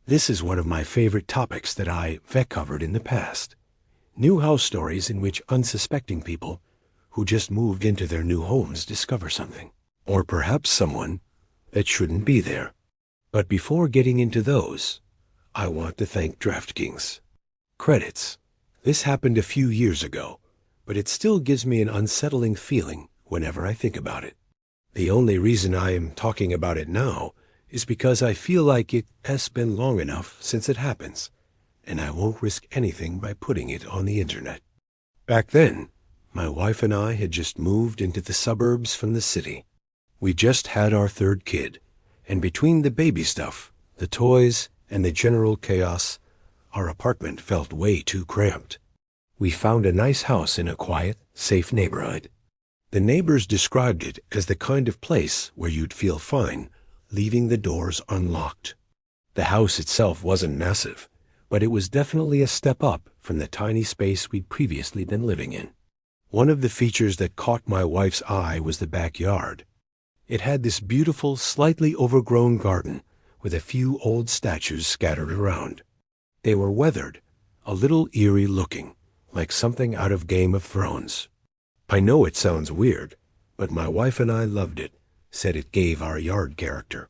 This is one of my favorite topics that I've covered in the past. New house stories in which unsuspecting people who just moved into their new homes discover something, or perhaps someone that shouldn't be there. But before getting into those, I want to thank DraftKings. Credits. This happened a few years ago, but it still gives me an unsettling feeling whenever I think about it. The only reason I am talking about it now is because I feel like it has been long enough since it happens, and I won't risk anything by putting it on the internet. Back then, my wife and I had just moved into the suburbs from the city. We just had our third kid, and between the baby stuff, the toys, and the general chaos, our apartment felt way too cramped. We found a nice house in a quiet, safe neighborhood. The neighbors described it as the kind of place where you'd feel fine leaving the doors unlocked. The house itself wasn't massive, but it was definitely a step up from the tiny space we'd previously been living in. One of the features that caught my wife's eye was the backyard. It had this beautiful, slightly overgrown garden with a few old statues scattered around. They were weathered, a little eerie looking, like something out of Game of Thrones. I know it sounds weird, but my wife and I loved it, said it gave our yard character.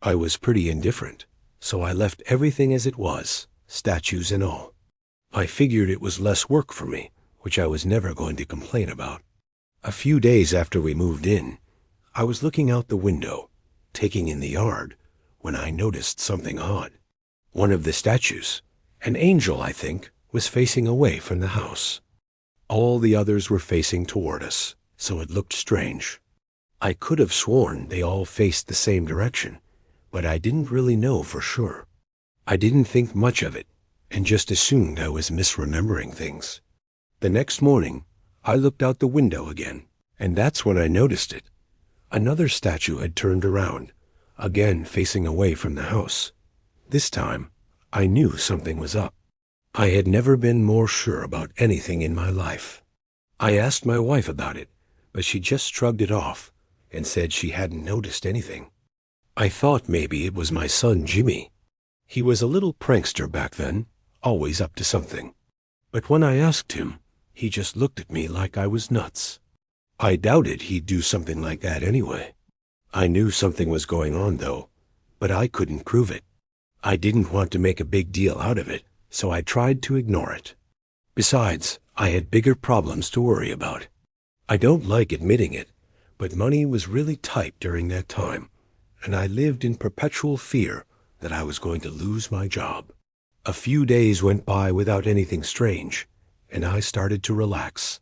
I was pretty indifferent, so I left everything as it was, statues and all. I figured it was less work for me, which I was never going to complain about. A few days after we moved in, I was looking out the window, taking in the yard, when I noticed something odd. One of the statues, an angel I think, was facing away from the house. All the others were facing toward us, so it looked strange. I could have sworn they all faced the same direction, but I didn't really know for sure. I didn't think much of it, and just assumed I was misremembering things. The next morning, I looked out the window again, and that's when I noticed it. Another statue had turned around, again facing away from the house. This time, I knew something was up. I had never been more sure about anything in my life. I asked my wife about it, but she just shrugged it off and said she hadn't noticed anything. I thought maybe it was my son Jimmy. He was a little prankster back then, always up to something. But when I asked him, he just looked at me like I was nuts. I doubted he'd do something like that anyway. I knew something was going on though, but I couldn't prove it. I didn't want to make a big deal out of it, so I tried to ignore it. Besides, I had bigger problems to worry about. I don't like admitting it, but money was really tight during that time, and I lived in perpetual fear that I was going to lose my job. A few days went by without anything strange, and I started to relax.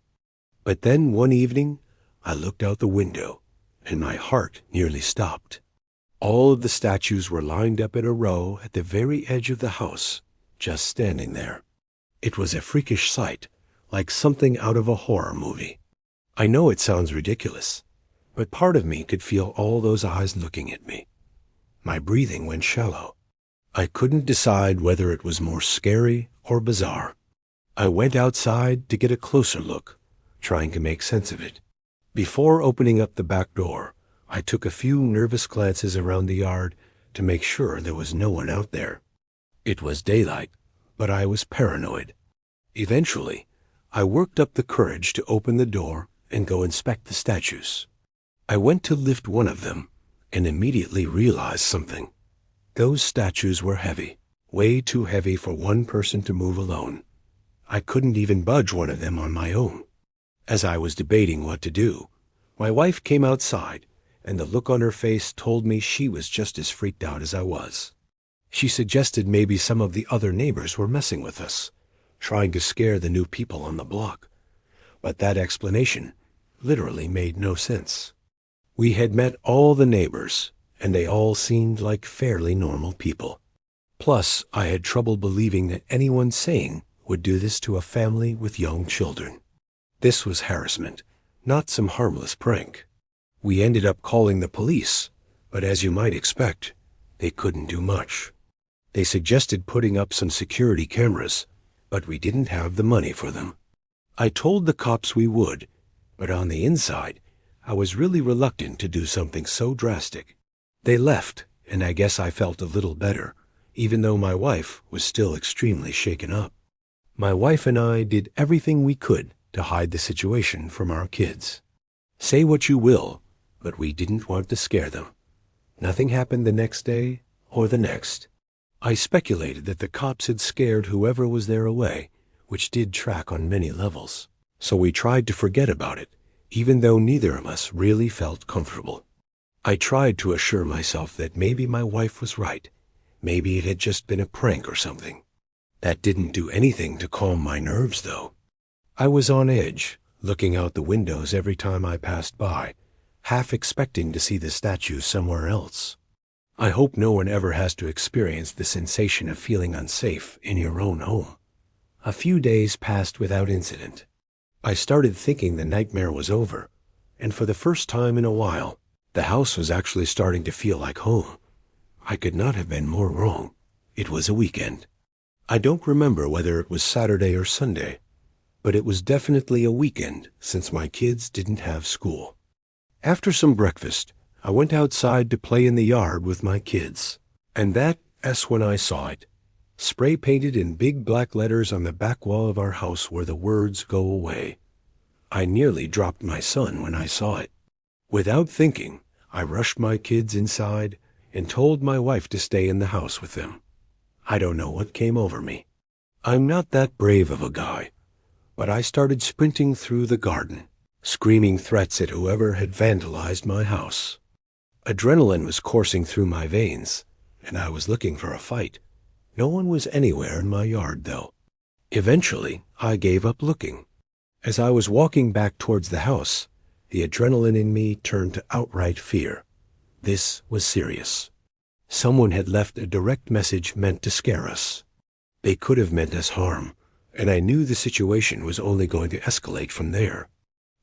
But then one evening, I looked out the window, and my heart nearly stopped. All of the statues were lined up in a row at the very edge of the house, just standing there. It was a freakish sight, like something out of a horror movie. I know it sounds ridiculous, but part of me could feel all those eyes looking at me. My breathing went shallow. I couldn't decide whether it was more scary or bizarre. I went outside to get a closer look, trying to make sense of it. Before opening up the back door, I took a few nervous glances around the yard to make sure there was no one out there. It was daylight, but I was paranoid. Eventually, I worked up the courage to open the door and go inspect the statues. I went to lift one of them and immediately realized something. Those statues were heavy, way too heavy for one person to move alone. I couldn't even budge one of them on my own. As I was debating what to do, my wife came outside, and the look on her face told me she was just as freaked out as I was. She suggested maybe some of the other neighbors were messing with us, trying to scare the new people on the block. But that explanation literally made no sense. We had met all the neighbors, and they all seemed like fairly normal people. Plus, I had trouble believing that anyone sane would do this to a family with young children. This was harassment, not some harmless prank. We ended up calling the police, but as you might expect, they couldn't do much. They suggested putting up some security cameras, but we didn't have the money for them. I told the cops we would, but on the inside, I was really reluctant to do something so drastic. They left, and I guess I felt a little better, even though my wife was still extremely shaken up. My wife and I did everything we could to hide the situation from our kids. Say what you will, but we didn't want to scare them. Nothing happened the next day or the next. I speculated that the cops had scared whoever was there away, which did track on many levels. So we tried to forget about it, even though neither of us really felt comfortable. I tried to assure myself that maybe my wife was right. Maybe it had just been a prank or something. That didn't do anything to calm my nerves, though. I was on edge, looking out the windows every time I passed by, half expecting to see the statue somewhere else. I hope no one ever has to experience the sensation of feeling unsafe in your own home. A few days passed without incident. I started thinking the nightmare was over, and for the first time in a while, the house was actually starting to feel like home. I could not have been more wrong. It was a weekend. I don't remember whether it was Saturday or Sunday, but it was definitely a weekend since my kids didn't have school. After some breakfast, I went outside to play in the yard with my kids, and that's when I saw it. Spray painted in big black letters on the back wall of our house were the words "Go away." I nearly dropped my son when I saw it. Without thinking, I rushed my kids inside and told my wife to stay in the house with them. I don't know what came over me. I'm not that brave of a guy, but I started sprinting through the garden, screaming threats at whoever had vandalized my house. Adrenaline was coursing through my veins, and I was looking for a fight. No one was anywhere in my yard, though. Eventually, I gave up looking. As I was walking back towards the house, the adrenaline in me turned to outright fear. This was serious. Someone had left a direct message meant to scare us. They could have meant us harm, and I knew the situation was only going to escalate from there.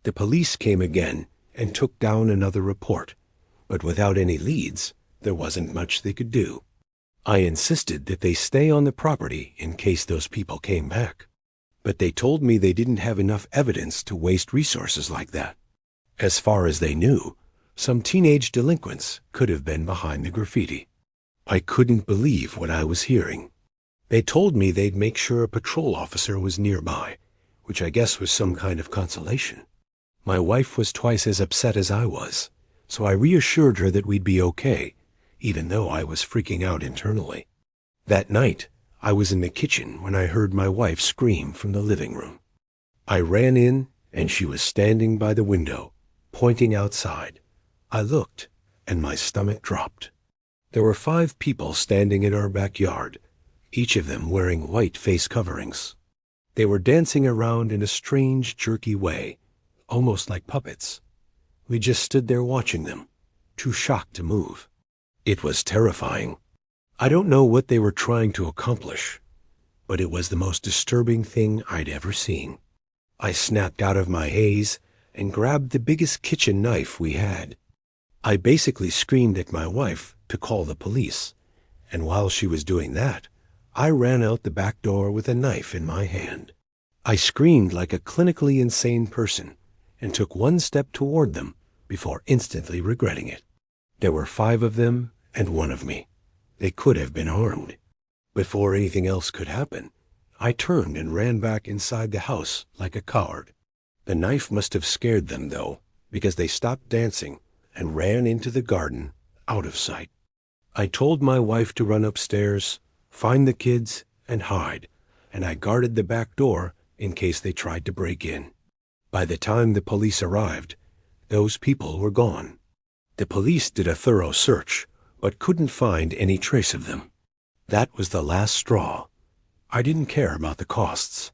The police came again and took down another report, but without any leads, there wasn't much they could do. I insisted that they stay on the property in case those people came back, but they told me they didn't have enough evidence to waste resources like that. As far as they knew, some teenage delinquents could have been behind the graffiti. I couldn't believe what I was hearing. They told me they'd make sure a patrol officer was nearby, which I guess was some kind of consolation. My wife was twice as upset as I was, so I reassured her that we'd be okay, even though I was freaking out internally. That night, I was in the kitchen when I heard my wife scream from the living room. I ran in, and she was standing by the window, pointing outside. I looked, and my stomach dropped. There were 5 people standing in our backyard, each of them wearing white face coverings. They were dancing around in a strange, jerky way, almost like puppets. We just stood there watching them, too shocked to move. It was terrifying. I don't know what they were trying to accomplish, but it was the most disturbing thing I'd ever seen. I snapped out of my haze and grabbed the biggest kitchen knife we had. I basically screamed at my wife to call the police, and while she was doing that, I ran out the back door with a knife in my hand. I screamed like a clinically insane person and took one step toward them before instantly regretting it. There were 5 of them and 1 of me. They could have been harmed. Before anything else could happen, I turned and ran back inside the house like a coward. The knife must have scared them, though, because they stopped dancing and ran into the garden, out of sight. I told my wife to run upstairs, find the kids, and hide, and I guarded the back door in case they tried to break in. By the time the police arrived, those people were gone. The police did a thorough search, but couldn't find any trace of them. That was the last straw. I didn't care about the costs.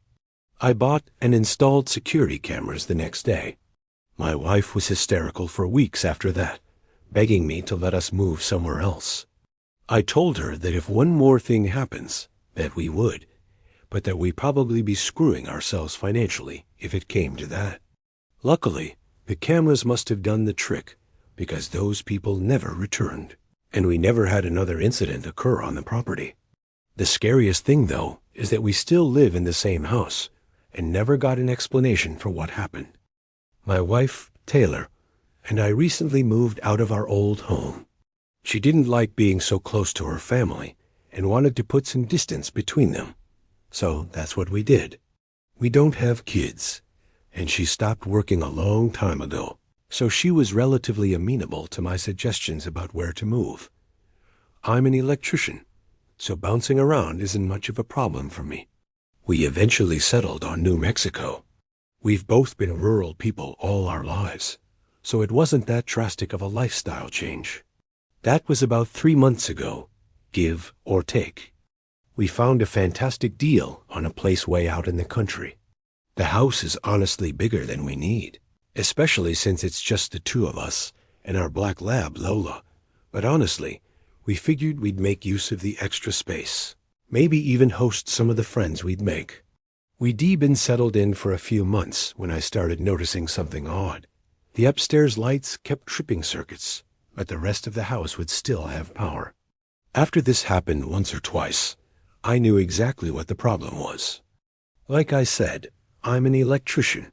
I bought and installed security cameras the next day. My wife was hysterical for weeks after that, begging me to let us move somewhere else. I told her that if one more thing happens, that we would, but that we'd probably be screwing ourselves financially if it came to that. Luckily, the cameras must have done the trick, because those people never returned, and we never had another incident occur on the property. The scariest thing, though, is that we still live in the same house, and never got an explanation for what happened. My wife, Taylor, and I recently moved out of our old home. She didn't like being so close to her family, and wanted to put some distance between them. So that's what we did. We don't have kids, and she stopped working a long time ago, so she was relatively amenable to my suggestions about where to move. I'm an electrician, so bouncing around isn't much of a problem for me. We eventually settled on New Mexico. We've both been rural people all our lives, so it wasn't that drastic of a lifestyle change. That was about 3 months ago, give or take. We found a fantastic deal on a place way out in the country. The house is honestly bigger than we need, especially since it's just the two of us and our black lab, Lola. But honestly, we figured we'd make use of the extra space, maybe even host some of the friends we'd make. We'd been settled in for a few months when I started noticing something odd. The upstairs lights kept tripping circuits, but the rest of the house would still have power. After this happened once or twice, I knew exactly what the problem was. Like I said, I'm an electrician,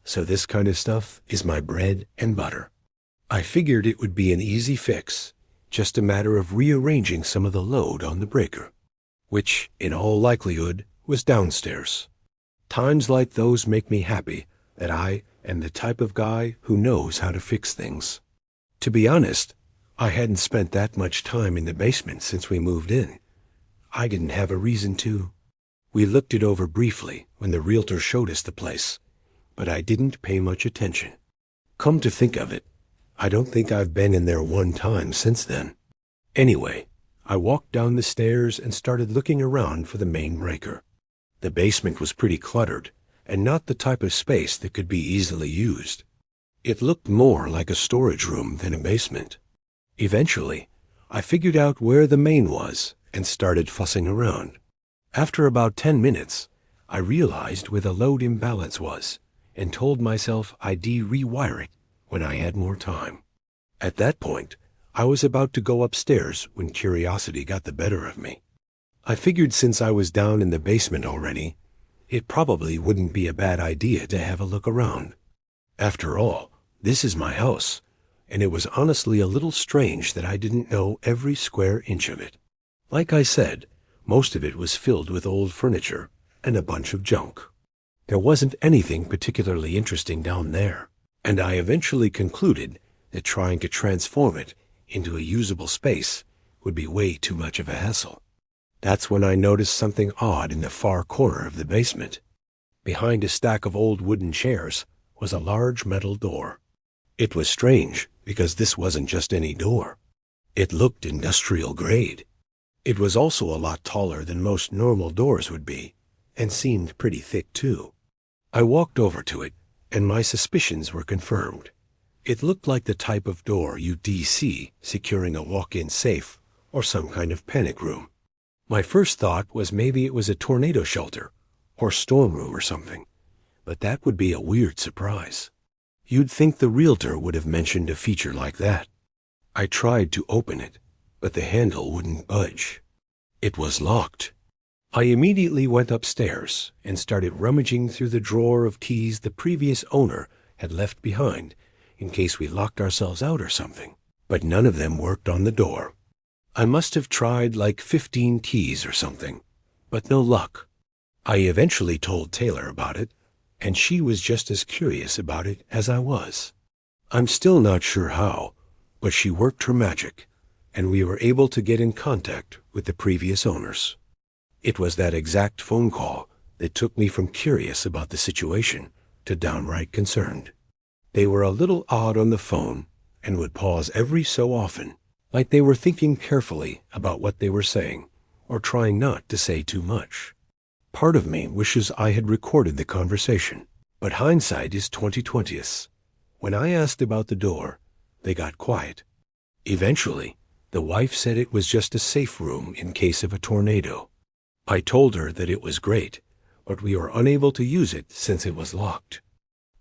so this kind of stuff is my bread and butter. I figured it would be an easy fix, just a matter of rearranging some of the load on the breaker, which, in all likelihood, was downstairs. Times like those make me happy that I am the type of guy who knows how to fix things. To be honest, I hadn't spent that much time in the basement since we moved in. I didn't have a reason to. We looked it over briefly when the realtor showed us the place, but I didn't pay much attention. Come to think of it, I don't think I've been in there one time since then. Anyway, I walked down the stairs and started looking around for the main breaker. The basement was pretty cluttered, and not the type of space that could be easily used. It looked more like a storage room than a basement. Eventually, I figured out where the main was and started fussing around. After about 10 minutes, I realized where the load imbalance was and told myself I'd rewire it when I had more time. At that point, I was about to go upstairs when curiosity got the better of me. I figured since I was down in the basement already, it probably wouldn't be a bad idea to have a look around. After all, this is my house, and it was honestly a little strange that I didn't know every square inch of it. Like I said, most of it was filled with old furniture and a bunch of junk. There wasn't anything particularly interesting down there, and I eventually concluded that trying to transform it into a usable space would be way too much of a hassle. That's when I noticed something odd in the far corner of the basement. Behind a stack of old wooden chairs was a large metal door. It was strange because this wasn't just any door. It looked industrial grade. It was also a lot taller than most normal doors would be, and seemed pretty thick too. I walked over to it, and my suspicions were confirmed. It looked like the type of door you'd see securing a walk-in safe or some kind of panic room. My first thought was maybe it was a tornado shelter or storm room or something, but that would be a weird surprise. You'd think the realtor would have mentioned a feature like that. I tried to open it, but the handle wouldn't budge. It was locked. I immediately went upstairs and started rummaging through the drawer of keys the previous owner had left behind in case we locked ourselves out or something, but none of them worked on the door. I must have tried like 15 keys or something, but no luck. I eventually told Taylor about it, and she was just as curious about it as I was. I'm still not sure how, but she worked her magic, and we were able to get in contact with the previous owners. It was that exact phone call that took me from curious about the situation to downright concerned. They were a little odd on the phone and would pause every so often, like they were thinking carefully about what they were saying or trying not to say too much. Part of me wishes I had recorded the conversation, but hindsight is 20/20. When I asked about the door, they got quiet. Eventually, the wife said it was just a safe room in case of a tornado. I told her that it was great, but we were unable to use it since it was locked.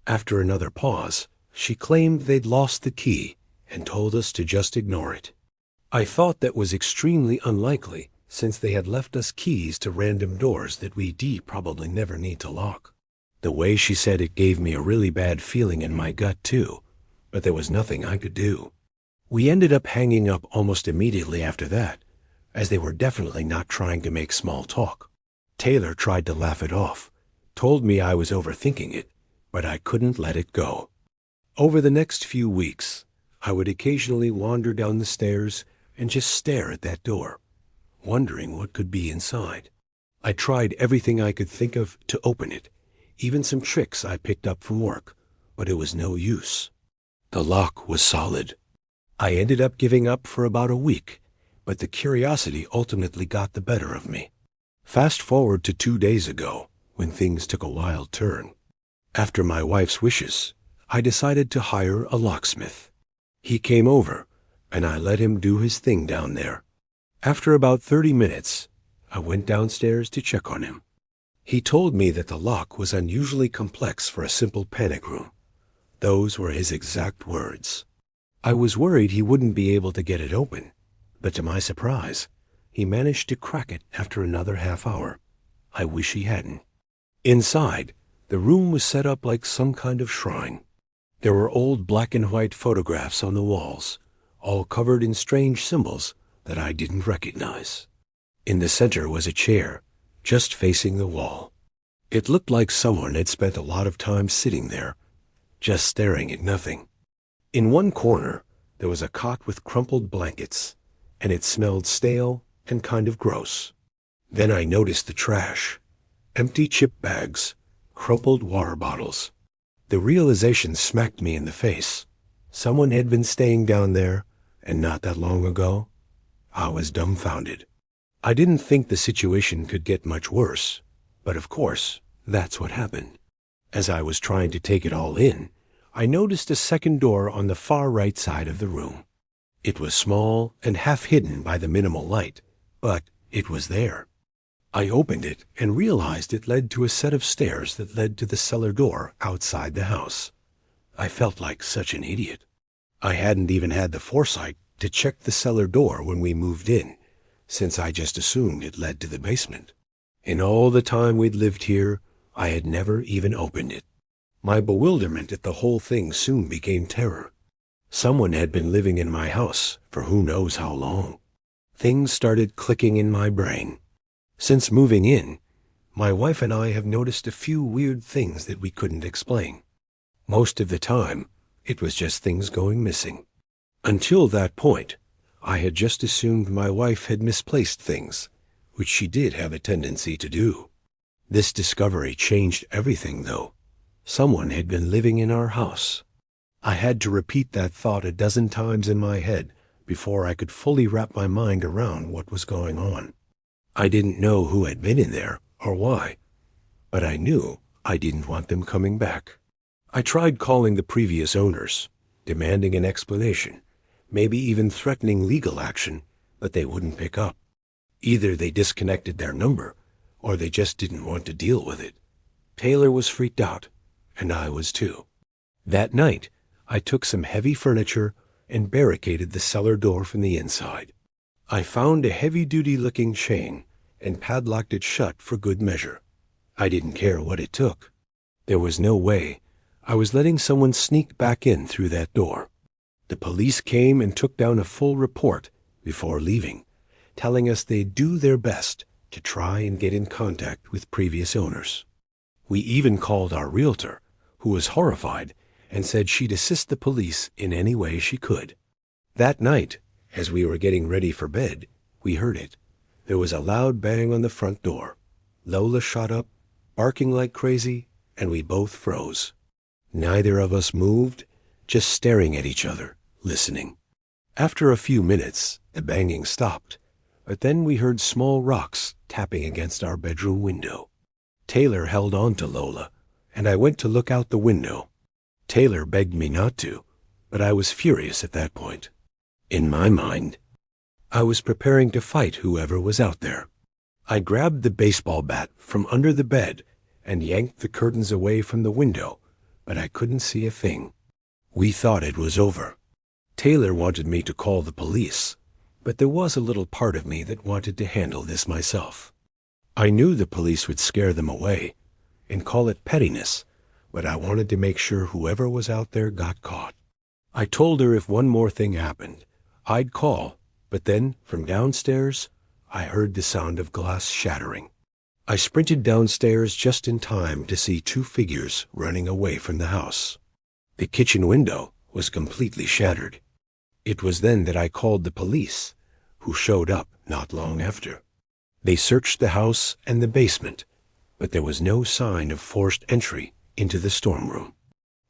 After another pause, she claimed they'd lost the key and told us to just ignore it. I thought that was extremely unlikely since they had left us keys to random doors that we probably never need to lock. The way she said it gave me a really bad feeling in my gut too, but there was nothing I could do. We ended up hanging up almost immediately after that, as they were definitely not trying to make small talk. Taylor tried to laugh it off, told me I was overthinking it, but I couldn't let it go. Over the next few weeks, I would occasionally wander down the stairs and just stare at that door, wondering what could be inside. I tried everything I could think of to open it, even some tricks I picked up from work, but it was no use. The lock was solid. I ended up giving up for about a week, but the curiosity ultimately got the better of me. Fast forward to 2 days ago, when things took a wild turn. After my wife's wishes, I decided to hire a locksmith. He came over, and I let him do his thing down there. After about 30 minutes, I went downstairs to check on him. He told me that the lock was unusually complex for a simple panic room. Those were his exact words. I was worried he wouldn't be able to get it open, but to my surprise, he managed to crack it after another half hour. I wish he hadn't. Inside, the room was set up like some kind of shrine. There were old black and white photographs on the walls, all covered in strange symbols that I didn't recognize. In the center was a chair, just facing the wall. It looked like someone had spent a lot of time sitting there, just staring at nothing. In one corner, there was a cot with crumpled blankets, and it smelled stale and kind of gross. Then I noticed the trash, empty chip bags, crumpled water bottles. The realization smacked me in the face. Someone had been staying down there, and not that long ago. I was dumbfounded. I didn't think the situation could get much worse, but of course, that's what happened. As I was trying to take it all in, I noticed a second door on the far right side of the room. It was small and half hidden by the minimal light, but it was there. I opened it and realized it led to a set of stairs that led to the cellar door outside the house. I felt like such an idiot. I hadn't even had the foresight to check the cellar door when we moved in, since I just assumed it led to the basement. In all the time we'd lived here, I had never even opened it. My bewilderment at the whole thing soon became terror. Someone had been living in my house for who knows how long. Things started clicking in my brain. Since moving in, my wife and I have noticed a few weird things that we couldn't explain. Most of the time, it was just things going missing. Until that point, I had just assumed my wife had misplaced things, which she did have a tendency to do. This discovery changed everything, though. Someone had been living in our house. I had to repeat that thought a dozen times in my head before I could fully wrap my mind around what was going on. I didn't know who had been in there or why, but I knew I didn't want them coming back. I tried calling the previous owners, demanding an explanation, maybe even threatening legal action, but they wouldn't pick up. Either they disconnected their number, or they just didn't want to deal with it. Taylor was freaked out, and I was too. That night, I took some heavy furniture and barricaded the cellar door from the inside. I found a heavy-duty looking chain and padlocked it shut for good measure. I didn't care what it took. There was no way I was letting someone sneak back in through that door. The police came and took down a full report before leaving, telling us they'd do their best to try and get in contact with previous owners. We even called our realtor, who was horrified and said she'd assist the police in any way she could. That night, as we were getting ready for bed, we heard it. There was a loud bang on the front door. Lola shot up, barking like crazy, and we both froze. Neither of us moved, just staring at each other, listening. After a few minutes, the banging stopped, but then we heard small rocks tapping against our bedroom window. Taylor held on to Lola, and I went to look out the window. Taylor begged me not to, but I was furious at that point. In my mind, I was preparing to fight whoever was out there. I grabbed the baseball bat from under the bed and yanked the curtains away from the window, but I couldn't see a thing. We thought it was over. Taylor wanted me to call the police, but there was a little part of me that wanted to handle this myself. I knew the police would scare them away and call it pettiness, but I wanted to make sure whoever was out there got caught. I told her if one more thing happened, I'd call, but then, from downstairs, I heard the sound of glass shattering. I sprinted downstairs just in time to see two figures running away from the house. The kitchen window was completely shattered. It was then that I called the police, who showed up not long after. They searched the house and the basement, but there was no sign of forced entry into the storm room.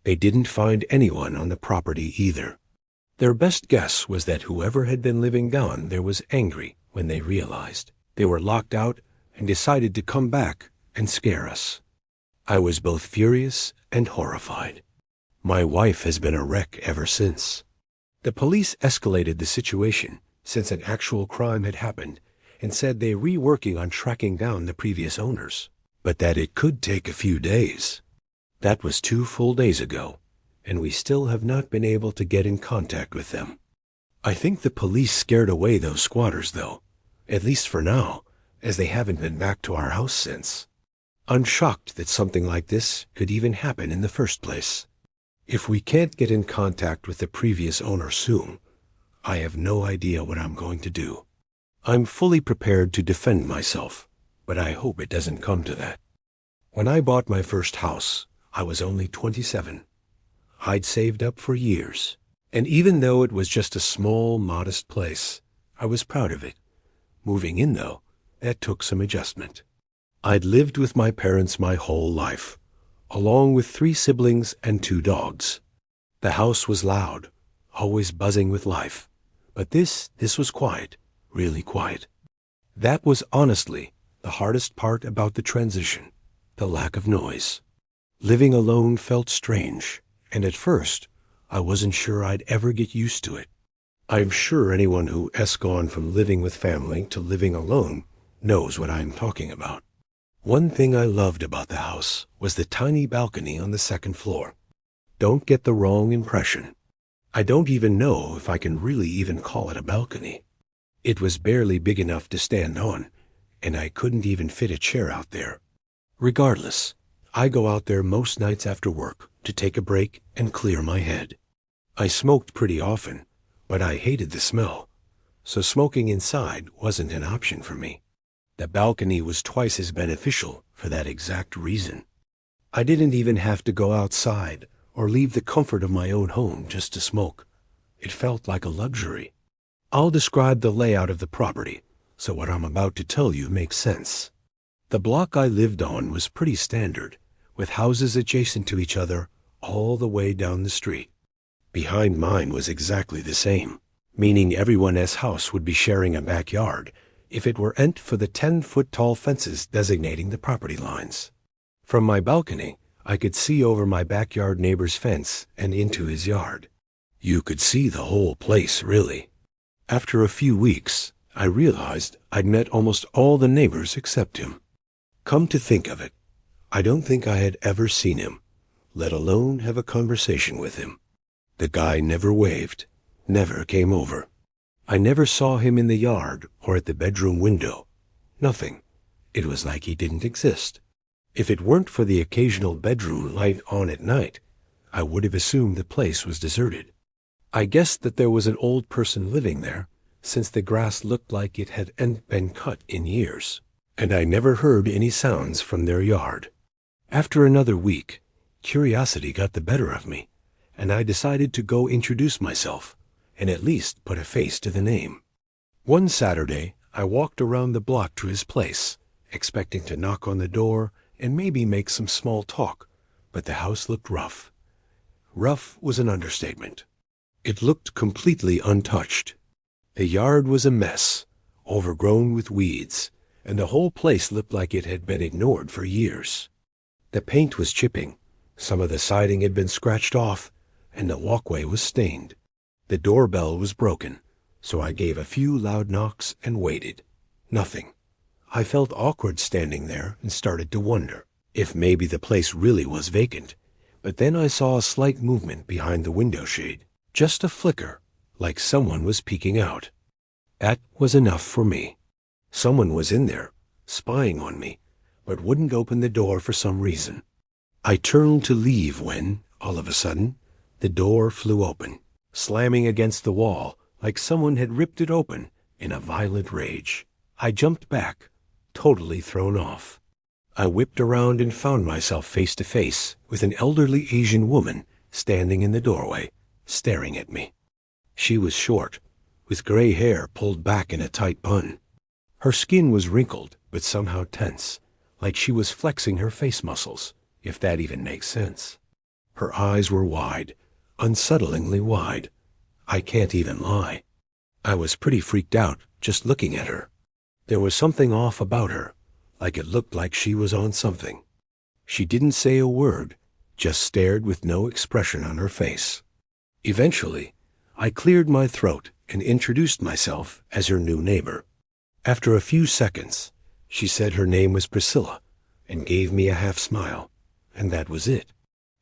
They didn't find anyone on the property either. Their best guess was that whoever had been living down there was angry when they realized they were locked out and decided to come back and scare us. I was both furious and horrified. My wife has been a wreck ever since. The police escalated the situation since an actual crime had happened and said they were working on tracking down the previous owners, but that it could take a few days. That was 2 full days ago, and we still have not been able to get in contact with them. I think the police scared away those squatters, though, at least for now, as they haven't been back to our house since. I'm shocked that something like this could even happen in the first place. If we can't get in contact with the previous owner soon, I have no idea what I'm going to do. I'm fully prepared to defend myself, but I hope it doesn't come to that. When I bought my first house, I was only 27. I'd saved up for years, and even though it was just a small, modest place, I was proud of it. Moving in, though, that took some adjustment. I'd lived with my parents my whole life, along with 3 siblings and 2 dogs. The house was loud, always buzzing with life, but this was quiet, really quiet. That was honestly the hardest part about the transition, the lack of noise. Living alone felt strange, and at first, I wasn't sure I'd ever get used to it. I'm sure anyone who has gone from living with family to living alone knows what I'm talking about. One thing I loved about the house was the tiny balcony on the 2nd floor. Don't get the wrong impression. I don't even know if I can really even call it a balcony. It was barely big enough to stand on, and I couldn't even fit a chair out there. Regardless, I go out there most nights after work to take a break and clear my head. I smoked pretty often, but I hated the smell, so smoking inside wasn't an option for me. The balcony was twice as beneficial for that exact reason. I didn't even have to go outside or leave the comfort of my own home just to smoke. It felt like a luxury. I'll describe the layout of the property, so what I'm about to tell you makes sense. The block I lived on was pretty standard, with houses adjacent to each other all the way down the street. Behind mine was exactly the same, meaning everyone's house would be sharing a backyard if it weren't for the 10-foot-tall fences designating the property lines. From my balcony, I could see over my backyard neighbor's fence and into his yard. You could see the whole place, really. After a few weeks, I realized I'd met almost all the neighbors except him. Come to think of it, I don't think I had ever seen him, let alone have a conversation with him. The guy never waved, never came over. I never saw him in the yard or at the bedroom window. Nothing. It was like he didn't exist. If it weren't for the occasional bedroom light on at night, I would have assumed the place was deserted. I guessed that there was an old person living there, since the grass looked like it hadn't been cut in years, and I never heard any sounds from their yard. After another week, curiosity got the better of me, and I decided to go introduce myself and at least put a face to the name. One Saturday, I walked around the block to his place, expecting to knock on the door and maybe make some small talk, but the house looked rough. Rough was an understatement. It looked completely untouched. The yard was a mess, overgrown with weeds, and the whole place looked like it had been ignored for years. The paint was chipping, some of the siding had been scratched off, and the walkway was stained. The doorbell was broken, so I gave a few loud knocks and waited. Nothing. I felt awkward standing there and started to wonder if maybe the place really was vacant. But then I saw a slight movement behind the window shade, just a flicker, like someone was peeking out. That was enough for me. Someone was in there, spying on me, but wouldn't open the door for some reason. I turned to leave when, all of a sudden, the door flew open, slamming against the wall like someone had ripped it open in a violent rage. I jumped back, totally thrown off. I whipped around and found myself face to face with an elderly Asian woman standing in the doorway, staring at me. She was short, with gray hair pulled back in a tight bun. Her skin was wrinkled, but somehow tense, like she was flexing her face muscles, if that even makes sense. Her eyes were wide, unsettlingly wide. I can't even lie. I was pretty freaked out just looking at her. There was something off about her, like it looked like she was on something. She didn't say a word, just stared with no expression on her face. Eventually, I cleared my throat and introduced myself as her new neighbor. After a few seconds, she said her name was Priscilla and gave me a half smile, and that was it.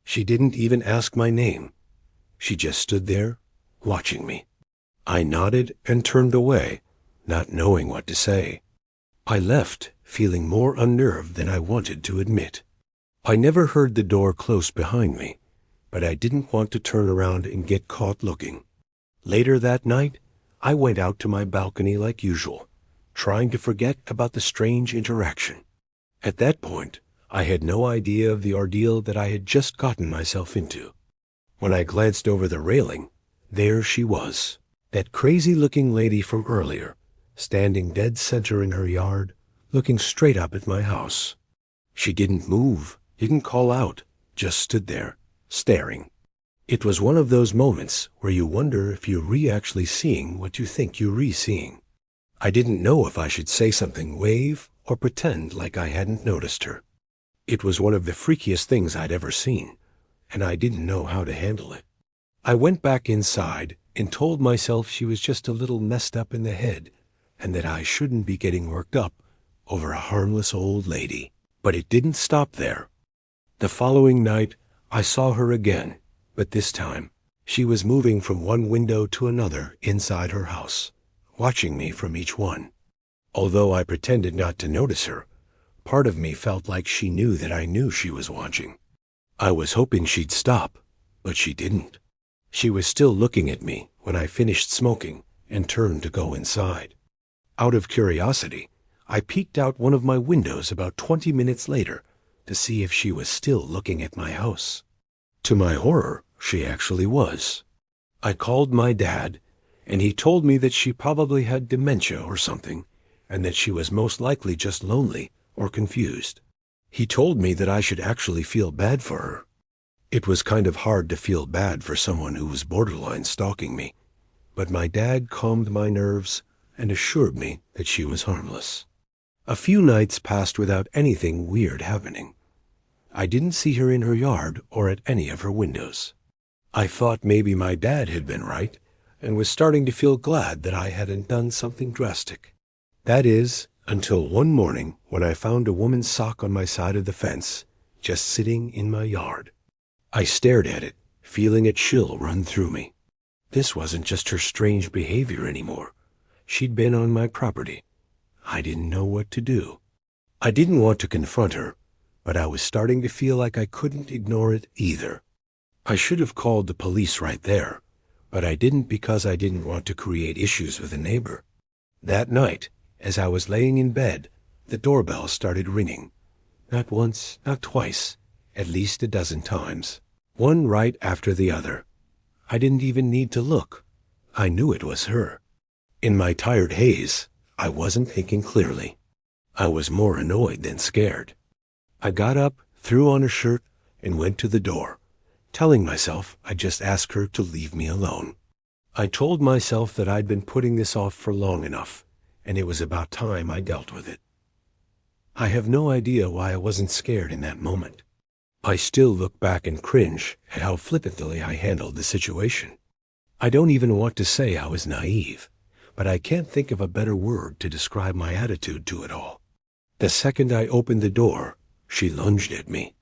She didn't even ask my name. She just stood there, watching me. I nodded and turned away, not knowing what to say. I left, feeling more unnerved than I wanted to admit. I never heard the door close behind me, but I didn't want to turn around and get caught looking. Later that night, I went out to my balcony like usual, trying to forget about the strange interaction. At that point, I had no idea of the ordeal that I had just gotten myself into. When I glanced over the railing, there she was, that crazy-looking lady from earlier, standing dead center in her yard, looking straight up at my house. She didn't move, didn't call out, just stood there, staring. It was one of those moments where you wonder if you're actually seeing what you think you're seeing. I didn't know if I should say something, wave, or pretend like I hadn't noticed her. It was one of the freakiest things I'd ever seen, and I didn't know how to handle it. I went back inside and told myself she was just a little messed up in the head, and that I shouldn't be getting worked up over a harmless old lady. But it didn't stop there. The following night, I saw her again, but this time, she was moving from one window to another inside her house, watching me from each one. Although I pretended not to notice her, part of me felt like she knew that I knew she was watching. I was hoping she'd stop, but she didn't. She was still looking at me when I finished smoking and turned to go inside. Out of curiosity, I peeked out one of my windows about 20 minutes later to see if she was still looking at my house. To my horror, she actually was. I called my dad, and he told me that she probably had dementia or something, and that she was most likely just lonely or confused. He told me that I should actually feel bad for her. It was kind of hard to feel bad for someone who was borderline stalking me, but my dad calmed my nerves and assured me that she was harmless. A few nights passed without anything weird happening. I didn't see her in her yard or at any of her windows. I thought maybe my dad had been right and was starting to feel glad that I hadn't done something drastic. That is, until one morning when I found a woman's sock on my side of the fence, just sitting in my yard. I stared at it, feeling a chill run through me. This wasn't just her strange behavior anymore. She'd been on my property. I didn't know what to do. I didn't want to confront her, but I was starting to feel like I couldn't ignore it either. I should have called the police right there, but I didn't because I didn't want to create issues with a neighbor. That night, as I was laying in bed, the doorbell started ringing. Not once, not twice, at least a dozen times, one right after the other. I didn't even need to look. I knew it was her. In my tired haze, I wasn't thinking clearly. I was more annoyed than scared. I got up, threw on a shirt, and went to the door, telling myself I'd just ask her to leave me alone. I told myself that I'd been putting this off for long enough, and it was about time I dealt with it. I have no idea why I wasn't scared in that moment. I still look back and cringe at how flippantly I handled the situation. I don't even want to say I was naive, but I can't think of a better word to describe my attitude to it all. The second I opened the door, she lunged at me.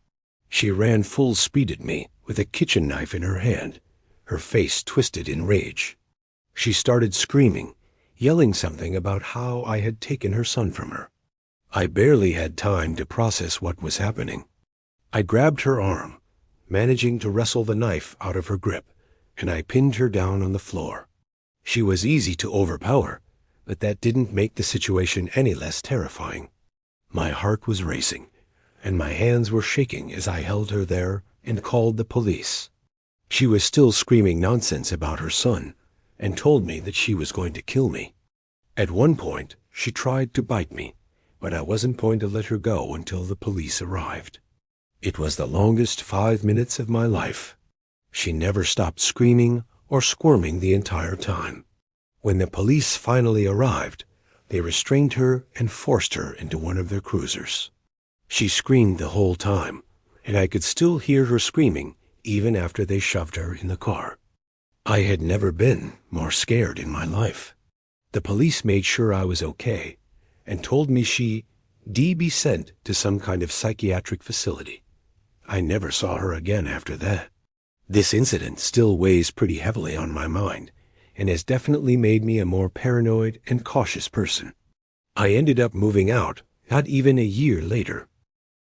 She ran full speed at me with a kitchen knife in her hand, her face twisted in rage. She started screaming, yelling something about how I had taken her son from her. I barely had time to process what was happening. I grabbed her arm, managing to wrestle the knife out of her grip, and I pinned her down on the floor. She was easy to overpower, but that didn't make the situation any less terrifying. My heart was racing, and my hands were shaking as I held her there and called the police. She was still screaming nonsense about her son and told me that she was going to kill me. At one point, she tried to bite me, but I wasn't going to let her go until the police arrived. It was the longest 5 minutes of my life. She never stopped screaming or squirming the entire time. When the police finally arrived, they restrained her and forced her into one of their cruisers. She screamed the whole time, and I could still hear her screaming even after they shoved her in the car. I had never been more scared in my life. The police made sure I was okay and told me she'd be sent to some kind of psychiatric facility. I never saw her again after that. This incident still weighs pretty heavily on my mind and has definitely made me a more paranoid and cautious person. I ended up moving out not even a year later,